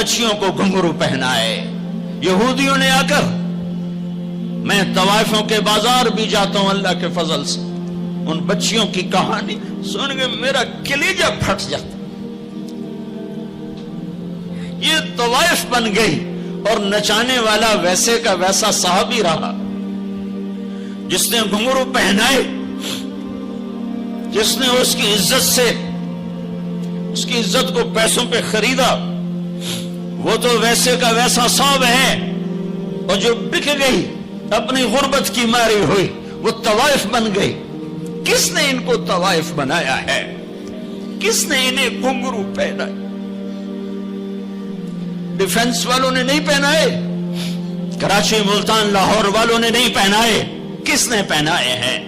بچیوں کو گھنگرو پہنائے. یہودیوں نے آ کر، میں طوائفوں کے بازار بھی جاتا ہوں اللہ کے فضل سے، ان بچیوں کی کہانی سن کے میرا کلیجہ پھٹ جاتا. یہ طوائف بن گئی اور نچانے والا ویسے کا ویسا صحابی رہا جس نے گھنگرو پہنائے، جس نے اس کی عزت سے، اس کی عزت کو پیسوں پہ خریدا، وہ تو ویسے کا ویسا صاحب ہے. اور جو بک گئی اپنی غربت کی ماری ہوئی وہ طوائف بن گئی. کس نے ان کو طوائف بنایا ہے؟ کس نے انہیں گھنگرو پہنائے؟ ڈیفنس والوں نے نہیں پہنائے، کراچی ملتان لاہور والوں نے نہیں پہنائے. کس نے پہنائے ہیں؟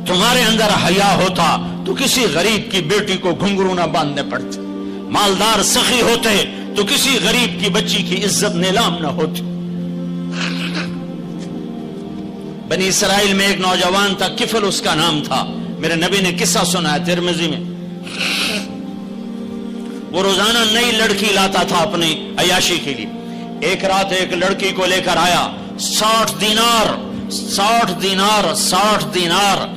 تمہارے اندر حیا ہوتا تو کسی غریب کی بیٹی کو گھنگرو نہ باندھنے پڑتے، مالدار سخی ہوتے تو کسی غریب کی بچی کی عزت نیلام نہ ہوتی. بنی اسرائیل میں ایک نوجوان تھا، کفل اس کا نام تھا. میرے نبی نے قصہ سنا ہے ترمذی میں. وہ روزانہ نئی لڑکی لاتا تھا اپنی عیاشی کے لیے. ایک رات ایک لڑکی کو لے کر آیا، 60 دینار 60 دینار 60 دینار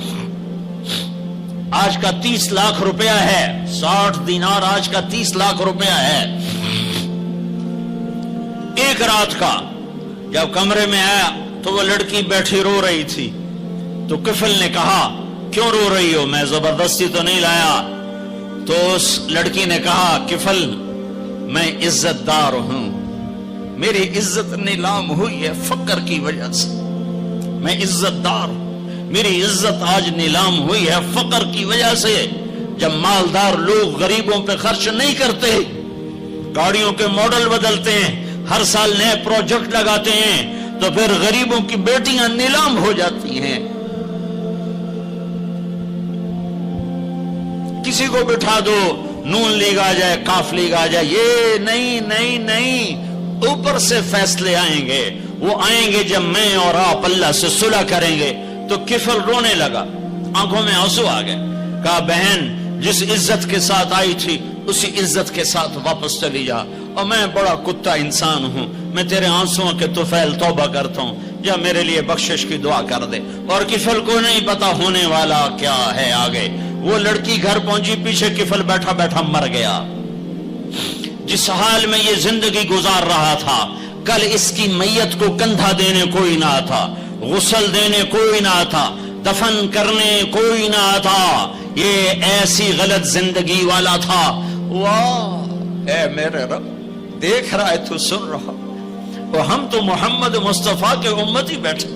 آج کا 30 لاکھ روپیہ ہے. 60 دینار آج کا 30 لاکھ روپیہ ہے. ایک رات کا جب کمرے میں آیا تو وہ لڑکی بیٹھی رو رہی تھی. تو کفل نے کہا کیوں رو رہی ہو؟ میں زبردستی تو نہیں لایا. تو اس لڑکی نے کہا کفل میں عزت دار ہوں، میری عزت نیلام ہوئی ہے فقر کی وجہ سے. میں عزت دار ہوں، میری عزت آج نیلام ہوئی ہے فقر کی وجہ سے. جب مالدار لوگ غریبوں پہ خرچ نہیں کرتے، گاڑیوں کے ماڈل بدلتے ہیں، ہر سال نئے پروجیکٹ لگاتے ہیں، تو پھر غریبوں کی بیٹیاں نیلام ہو جاتی ہیں. کسی کو بٹھا دو، نون لیگ آ جائے، کاف لیگ آ جائے، یہ نہیں نہیں نہیں. اوپر سے فیصلے آئیں گے. وہ آئیں گے جب میں اور آپ اللہ سے صلح کریں گے. تو کفل رونے لگا، آنکھوں میں آنسو آ گئے. کہا بہن جس عزت کے ساتھ آئی تھی اسی عزت کے ساتھ واپس چلی جا. اور میں بڑا کتا انسان ہوں، میں تیرے آنسوؤں کے طفیل توبہ کرتا ہوں، جا میرے لیے بخشش کی دعا کر دے. اور کفل کو نہیں پتا ہونے والا کیا ہے آگے. وہ لڑکی گھر پہنچی، پیچھے کفل بیٹھا بیٹھا مر گیا. جس حال میں یہ زندگی گزار رہا تھا، کل اس کی میت کو کندھا دینے کوئی نہ تھا، غسل دینے کوئی نہ تھا، دفن کرنے کوئی نہ تھا. یہ ایسی غلط زندگی والا تھا. واہ اے میرے رب، دیکھ رہا ہے تو سن رہا. اور ہم تو محمد مصطفیٰ کے امتی بیٹھے،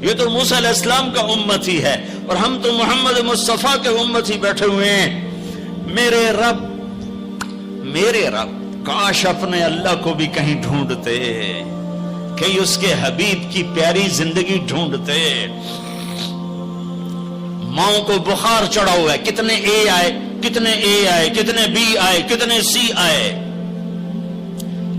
یہ تو موسیٰ علیہ السلام کا امتی ہے، اور ہم تو محمد مصطفیٰ کے امتی بیٹھے ہوئے ہیں. میرے رب کاش اپنے اللہ کو بھی کہیں ڈھونڈتے، کہیں اس کے حبیب کی پیاری زندگی ڈھونڈتے. ماؤں کو بخار چڑھا ہوا ہے، کتنے اے آئے، کتنے اے آئے، کتنے بی آئے، کتنے سی آئے.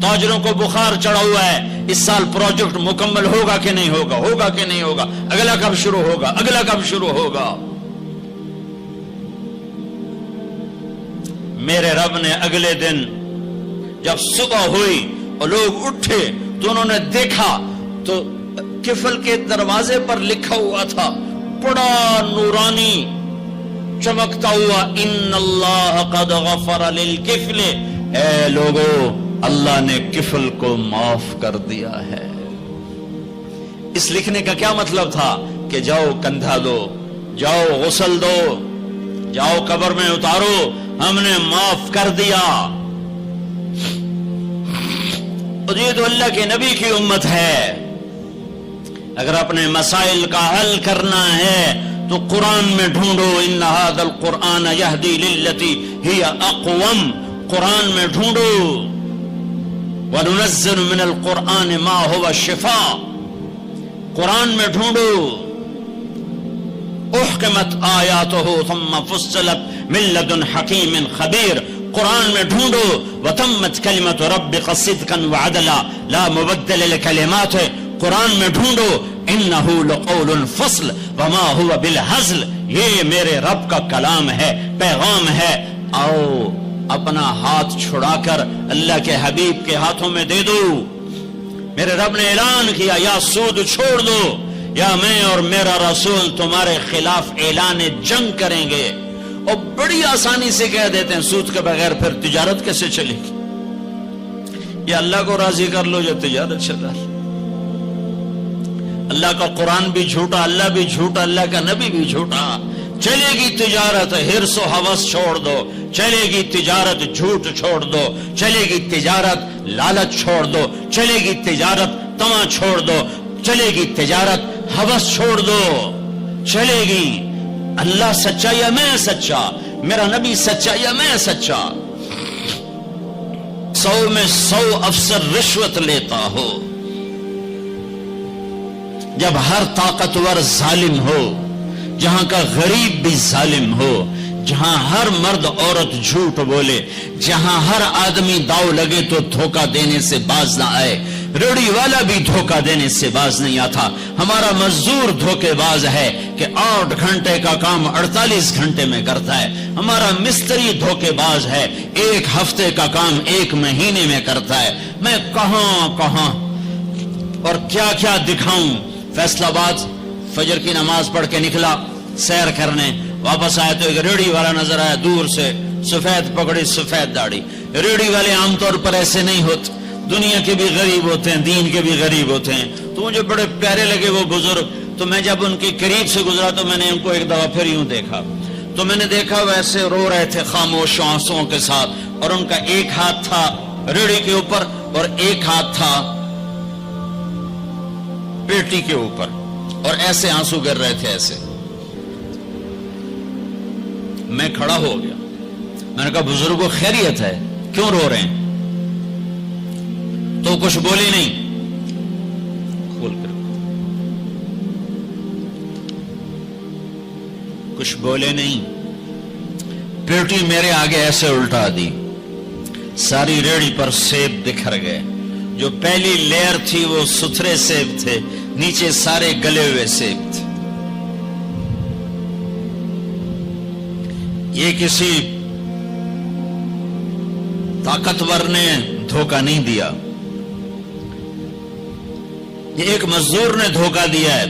تاجروں کو بخار چڑھا ہوا ہے، اس سال پروجیکٹ مکمل ہوگا کہ نہیں ہوگا، ہوگا کہ نہیں ہوگا، اگلا کب شروع ہوگا، اگلا کب شروع ہوگا. میرے رب نے اگلے دن جب صبح ہوئی اور لوگ اٹھے تو انہوں نے دیکھا تو کفل کے دروازے پر لکھا ہوا تھا بڑا نورانی چمکتا ہوا، ان اللہ قد غفر للکفل. اے لوگو، اللہ نے کفل کو معاف کر دیا ہے. اس لکھنے کا کیا مطلب تھا کہ جاؤ کندھا دو، جاؤ غسل دو، جاؤ قبر میں اتارو، ہم نے معاف کر دیا. اور یہ تو اللہ کے نبی کی امت ہے. اگر اپنے مسائل کا حل کرنا ہے تو قرآن میں ڈھونڈو. ان ھذا القرآن یہدی للتی ہی اقوم. قرآن میں ڈھونڈو. وَنُنَزِّلُ مِنَ الْقُرْآنِ مَا هُوَ شِفَاءٌ. قرآن میں ڈھونڈو. احکمت آیاتہ ثم فصلت من لدن حکیم خبیر. قرآن میں ڈھونڈو. وتمت کلمت ربک صدقا وعدلا لا مبدل لکلماتہ. قرآن میں ڈھونڈو. انہ لقول فصل وما هو بالہزل. یہ میرے رب کا کلام ہے، پیغام ہے. آؤ اپنا ہاتھ چھڑا کر اللہ کے حبیب کے ہاتھوں میں دے دو. میرے رب نے اعلان کیا یا سود چھوڑ دو یا میں اور میرا رسول تمہارے خلاف اعلان جنگ کریں گے. اور بڑی آسانی سے کہہ دیتے ہیں سود کے بغیر پھر تجارت کیسے چلے گی؟ یا اللہ کو راضی کر لو جو تجارت چلا. اللہ کا قرآن بھی جھوٹا، اللہ بھی جھوٹا، اللہ کا نبی بھی جھوٹا. چلے گی تجارت ہرس و ہوس چھوڑ دو، چلے گی تجارت جھوٹ چھوڑ دو، چلے گی تجارت لالچ چھوڑ دو، چلے گی تجارت طمع چھوڑ دو، چلے گی تجارت ہوس چھوڑ دو. چلے گی. اللہ سچا یا میں سچا، میرا نبی سچا یا میں سچا. 100 میں 100 افسر رشوت لیتا ہو، جب ہر طاقتور ظالم ہو، جہاں کا غریب بھی ظالم ہو، جہاں ہر مرد عورت جھوٹ بولے، جہاں ہر آدمی داؤ لگے تو دھوکہ دینے سے باز نہ آئے. ریڑھی والا بھی دھوکہ دینے سے باز نہیں آتا. ہمارا مزدور دھوکے باز ہے کہ 8 گھنٹے کا کام 48 گھنٹے میں کرتا ہے. ہمارا مستری دھوکے باز ہے، 1 ہفتے کا کام 1 مہینے میں کرتا ہے. میں کہاں اور کیا کیا دکھاؤں. فیصل آباد فجر کی نماز پڑھ کے نکلا سیر کرنے، واپس آیا تو ایک ریڑھی والا نظر آیا دور سے، سفید پگڑی سفید داڑھی. ریڑھی والے عام طور پر ایسے نہیں ہوتے، دنیا کے بھی غریب ہوتے ہیں، دین کے بھی غریب ہوتے ہیں. تو مجھے بڑے پیارے لگے وہ بزرگ. تو میں جب ان کے قریب سے گزرا تو میں نے ان کو ایک دفعہ پھر یوں دیکھا، تو میں نے دیکھا ویسے رو رہے تھے خاموش آنسوؤں کے ساتھ، اور ان کا ایک ہاتھ تھا ریڑھی کے اوپر اور ایک ہاتھ تھا پیٹی کے اوپر، اور ایسے آنسو گر رہے تھے ایسے. میں کھڑا ہو گیا، میں نے کہا بزرگوں خیریت ہے، کیوں رو رہے ہیں؟ تو کچھ بولی نہیں. کھول کر کچھ بولے نہیں. پیٹی میرے آگے ایسے الٹا دی، ساری ریڑھی پر سیب بکھر گئے. جو پہلی لیئر تھی وہ ستھرے سیب تھے، نیچے سارے گلے ہوئے سیب تھے. یہ کسی طاقتور نے دھوکہ نہیں دیا، یہ ایک مزدور نے دھوکہ دیا ہے،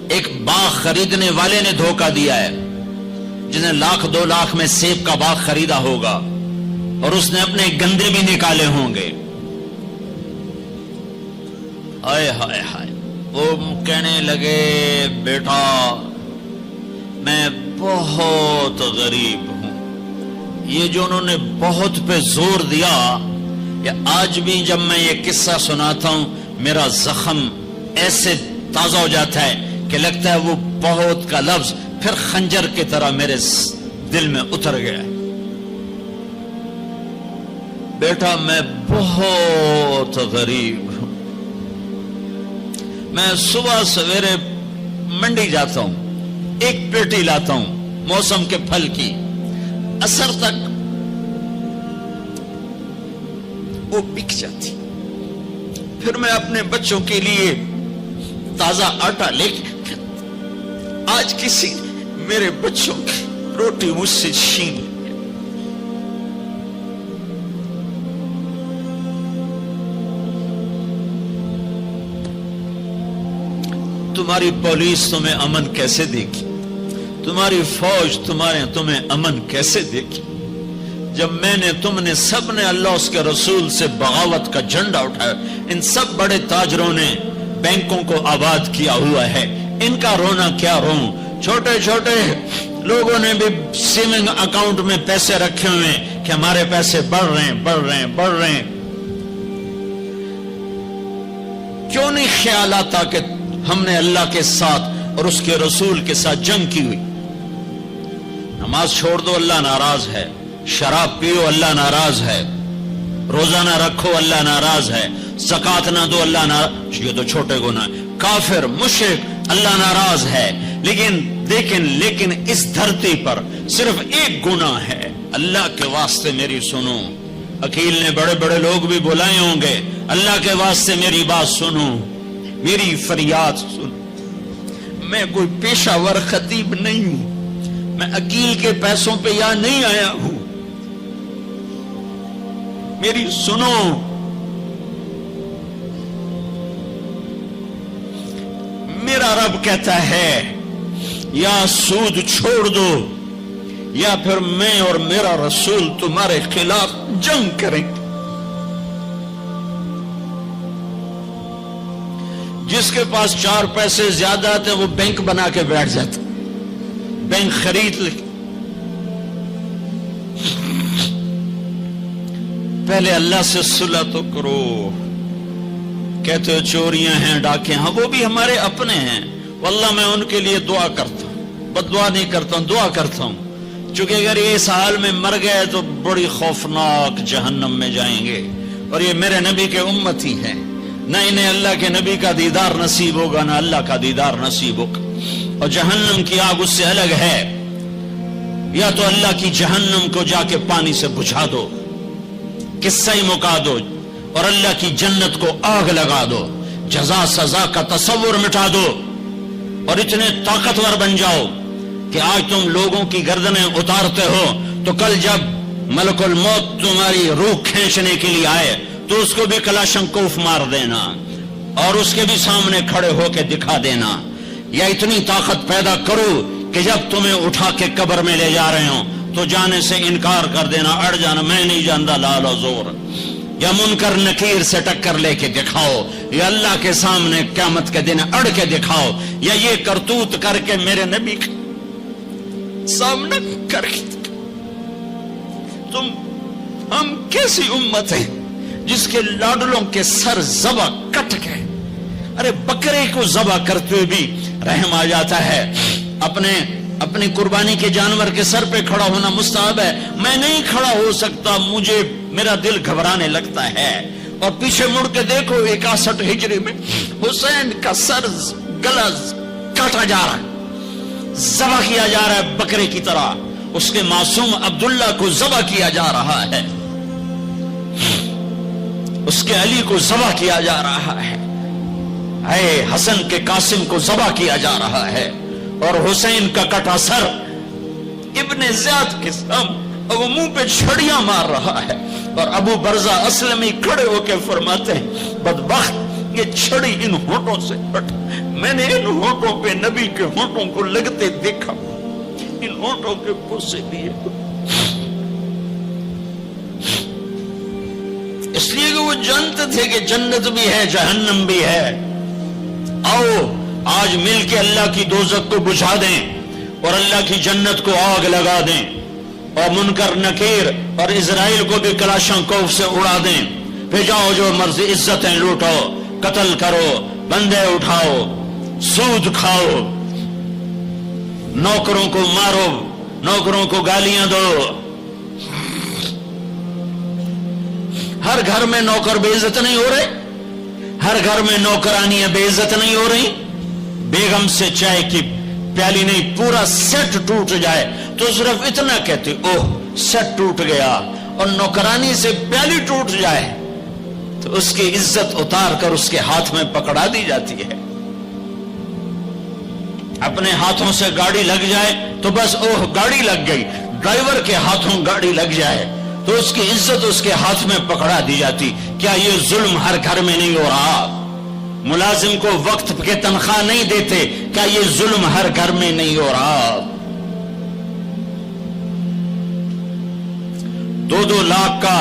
ایک باغ خریدنے والے نے دھوکہ دیا ہے، جس نے 1,00,000 2 لاکھ میں سیب کا باغ خریدا ہوگا اور اس نے اپنے گندے بھی نکالے ہوں گے. ہائے ہائے ہائے. وہ کہنے لگے بیٹا میں بہت غریب ہوں. یہ جو انہوں نے بہت پہ زور دیا، یہ آج بھی جب میں یہ قصہ سناتا ہوں میرا زخم ایسے تازہ ہو جاتا ہے کہ لگتا ہے وہ بہت کا لفظ پھر خنجر کی طرح میرے دل میں اتر گیا. بیٹا میں بہت غریب ہوں، میں صبح سویرے منڈی جاتا ہوں، ایک پیٹی لاتا ہوں موسم کے پھل کی، عصر تک وہ بک جاتی، پھر میں اپنے بچوں کے لیے تازہ آٹا لے کے آج کسی میرے بچوں کی روٹی مجھ سے چھین لی. تمہاری پولیس تمہیں امن کیسے دے گی؟ تمہاری فوج تمہیں امن کیسے دے گی؟ جب میں نے تم نے سب نے اللہ اس کے رسول سے بغاوت کا جھنڈا اٹھایا. ان سب بڑے تاجروں نے بینکوں کو آباد کیا ہوا ہے، ان کا رونا کیا روں؟ چھوٹے چھوٹے لوگوں نے بھی سیونگ اکاؤنٹ میں پیسے رکھے ہوئے ہیں کہ ہمارے پیسے بڑھ رہے ہیں. کیوں نہیں خیال آتا کہ ہم نے اللہ کے ساتھ اور اس کے رسول کے ساتھ جنگ کی ہوئی؟ نماز چھوڑ دو اللہ ناراض ہے، شراب پیو اللہ ناراض ہے، روزہ نہ رکھو اللہ ناراض ہے، زکات نہ دو اللہ ناراض. یہ تو چھوٹے گناہ. کافر مشرک اللہ ناراض ہے، لیکن اس دھرتی پر صرف ایک گناہ ہے. اللہ کے واسطے میری سنو. عقیل نے بڑے بڑے لوگ بھی بلائے ہوں گے، اللہ کے واسطے میری بات سنو، میری فریاد سن. میں کوئی پیشہ ور خطیب نہیں ہوں، میں عقیل کے پیسوں پہ یہاں نہیں آیا ہوں. میری سنو، میرا رب کہتا ہے یا سود چھوڑ دو یا پھر میں اور میرا رسول تمہارے خلاف جنگ کریں گے۔ جس کے پاس 4 پیسے زیادہ آتے وہ بینک بنا کے بیٹھ جاتا، بینک خرید لے۔ پہلے اللہ سے صلح تو کرو۔ کہتے ہو چوریاں ہیں، ڈاکے، ہاں وہ بھی ہمارے اپنے ہیں، واللہ میں ان کے لیے دعا کرتا ہوں، بد دعا نہیں کرتا ہوں، دعا کرتا ہوں، چونکہ اگر یہ اس حال میں مر گئے تو بڑی خوفناک جہنم میں جائیں گے، اور یہ میرے نبی کے امتی ہیں، نہ انہیں اللہ کے نبی کا دیدار نصیب ہوگا نہ اللہ کا دیدار نصیب ہوگا، اور جہنم کی آگ اس سے الگ ہے۔ یا تو اللہ کی جہنم کو جا کے پانی سے بجھا دو، قصہ ہی مکا دو، اور اللہ کی جنت کو آگ لگا دو، جزا سزا کا تصور مٹا دو، اور اتنے طاقتور بن جاؤ کہ آج تم لوگوں کی گردنیں اتارتے ہو تو کل جب ملک الموت تمہاری روح کھینچنے کے لیے آئے تو اس کو بھی کلاشنکوف مار دینا اور اس کے بھی سامنے کھڑے ہو کے دکھا دینا، یا اتنی طاقت پیدا کرو کہ جب تمہیں اٹھا کے قبر میں لے جا رہے ہوں تو جانے سے انکار کر دینا، اڑ جانا، میں نہیں جانتا لال و زور، یا منکر نکیر سے ٹکر لے کے دکھاؤ، یا اللہ کے سامنے قیامت کے دن اڑ کے دکھاؤ، یا یہ کرتوت کر کے میرے نبی کا سامنے کر کے ہم کیسی امت ہیں جس کے لاڈلوں کے سر ذبح کٹ گئے؟ ارے بکرے کو ذبح کرتے ہوئے بھی رحم آ جاتا ہے۔ اپنی قربانی کے جانور کے سر پہ کھڑا ہونا مستحب ہے، میں نہیں کھڑا ہو سکتا، مجھے میرا دل گھبرانے لگتا ہے۔ اور پیچھے مڑ کے دیکھو 61 ہجری میں حسین کا سر گلا کاٹا جا رہا ہے، ذبح کیا جا رہا ہے بکرے کی طرح، اس کے معصوم عبداللہ کو ذبح کیا جا رہا ہے، اس کے علی کو ذبح کیا جا رہا ہے، اے حسن کے قاسم کو ذبح کیا جا رہا ہے، اور حسین کا کٹا سر ابن زیاد کے سامنے وہ منہ پہ چھڑیاں مار رہا ہے، اور ابو برزہ اسلمی کھڑے ہو کے فرماتے ہیں بدبخت یہ چھڑی ان ہونٹوں سے کٹ، میں نے ان ہونٹوں پہ نبی کے ہونٹوں کو لگتے دیکھا، ان ہونٹوں کے پوسے لیے، اس لیے کہ وہ جانتے تھے کہ جنت بھی ہے جہنم بھی ہے۔ آؤ آج مل کے اللہ کی دوزخ کو بجھا دیں اور اللہ کی جنت کو آگ لگا دیں، اور منکر نکیر اور اسرائیل کو بھی کلاشنکوف سے اڑا دیں، پھر جاؤ جو مرضی عزتیں لوٹو، قتل کرو، بندے اٹھاؤ، سود کھاؤ، نوکروں کو مارو، نوکروں کو گالیاں دو۔ ہر گھر میں نوکر بے عزت نہیں ہو رہے، ہر گھر میں نوکرانیاں بے عزت نہیں ہو رہی۔ بیگم سے چائے کی پیالی نہیں پورا سیٹ ٹوٹ جائے تو صرف اتنا کہتے اوہ سیٹ ٹوٹ گیا، اور نوکرانی سے پیالی ٹوٹ جائے تو اس کی عزت اتار کر اس کے ہاتھ میں پکڑا دی جاتی ہے۔ اپنے ہاتھوں سے گاڑی لگ جائے تو بس اوہ گاڑی لگ گئی، ڈرائیور کے ہاتھوں گاڑی لگ جائے تو اس کی عزت اس کے ہاتھ میں پکڑا دی جاتی۔ کیا یہ ظلم ہر گھر میں نہیں ہو رہا؟ ملازم کو وقت کے تنخواہ نہیں دیتے، کیا یہ ظلم ہر گھر میں نہیں ہو رہا؟ 2-2 لاکھ کا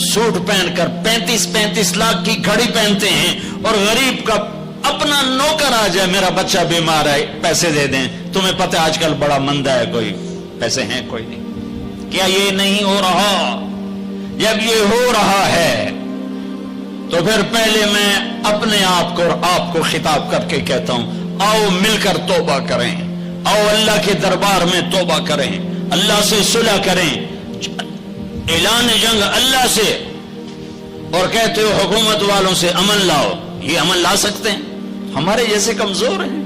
سوٹ پہن کر 35 لاکھ کی گھڑی پہنتے ہیں، اور غریب کا اپنا نوکر آ جائے میرا بچہ بیمار ہے پیسے دے دیں، تمہیں پتہ آج کل بڑا مندہ ہے، کوئی پیسے ہیں کوئی نہیں۔ کیا یہ نہیں ہو رہا؟ جب یہ ہو رہا ہے تو پھر پہلے میں اپنے آپ کو اور آپ کو خطاب کر کے کہتا ہوں آؤ مل کر توبہ کریں، آؤ اللہ کے دربار میں توبہ کریں، اللہ سے صلح کریں، اعلان جنگ اللہ سے، اور کہتے ہو حکومت والوں سے امن لاؤ، یہ امن لا سکتے ہیں؟ ہمارے جیسے کمزور ہیں۔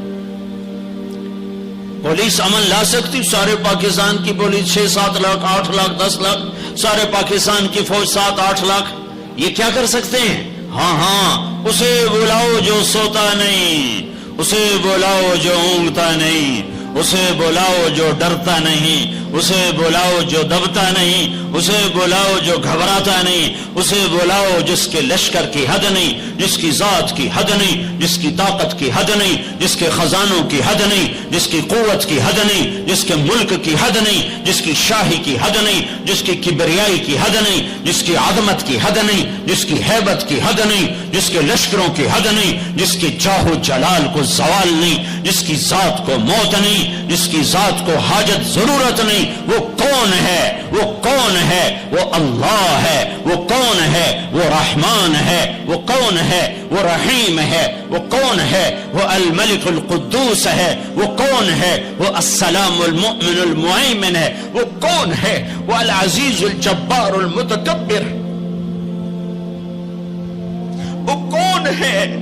پولیس امن لا سکتی؟ سارے پاکستان کی پولیس 6-7 لاکھ 8 لاکھ 10 لاکھ، سارے پاکستان کی فوج 7-8 لاکھ، یہ کیا کر سکتے ہیں؟ ہاں اسے بلاؤ جو سوتا نہیں، اسے بلاؤ جو اونگتا نہیں، اسے بلاؤ جو ڈرتا نہیں، اسے بلاؤ جو دبتا نہیں، اسے بلاؤ جو گھبراتا نہیں، اسے بلاؤ جس کے لشکر کی حد نہیں، جس کی ذات کی حد نہیں، جس کی طاقت کی حد نہیں، جس کے خزانوں کی حد نہیں، جس کی قوت کی حد نہیں، جس کے ملک کی حد نہیں، جس کی شاہی کی حد نہیں، جس کی کبریائی کی حد نہیں، جس کی عظمت کی حد نہیں، جس کی ہیبت کی حد نہیں، جس کے لشکروں کی حد نہیں، جس کے جاہ و جلال کو زوال نہیں، جس کی ذات کو موت نہیں، جس کی ذات کو حاجت ضرورت نہیں۔ وہ کون ہے؟ وہ کون ہے؟ وہ اللہ ہے۔ وہ کون ہے؟ وہ رحمان ہے۔ وہ کون ہے؟ وہ رحیم ہے۔ وہ کون ہے؟ وہ الملک القدوس ہے۔ وہ کون ہے؟ وہ السلام المؤمن المہیمن ہے۔ وہ کون ہے؟ وہ العزیز الجبار المتکبر۔ وہ کون ہے؟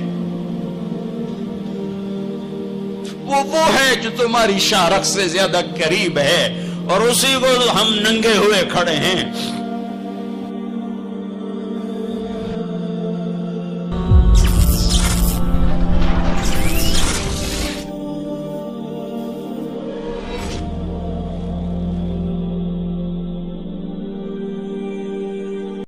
وہ ہے جو تمہاری شارخ سے زیادہ قریب ہے، اور اسی کو ہم ننگے ہوئے کھڑے ہیں۔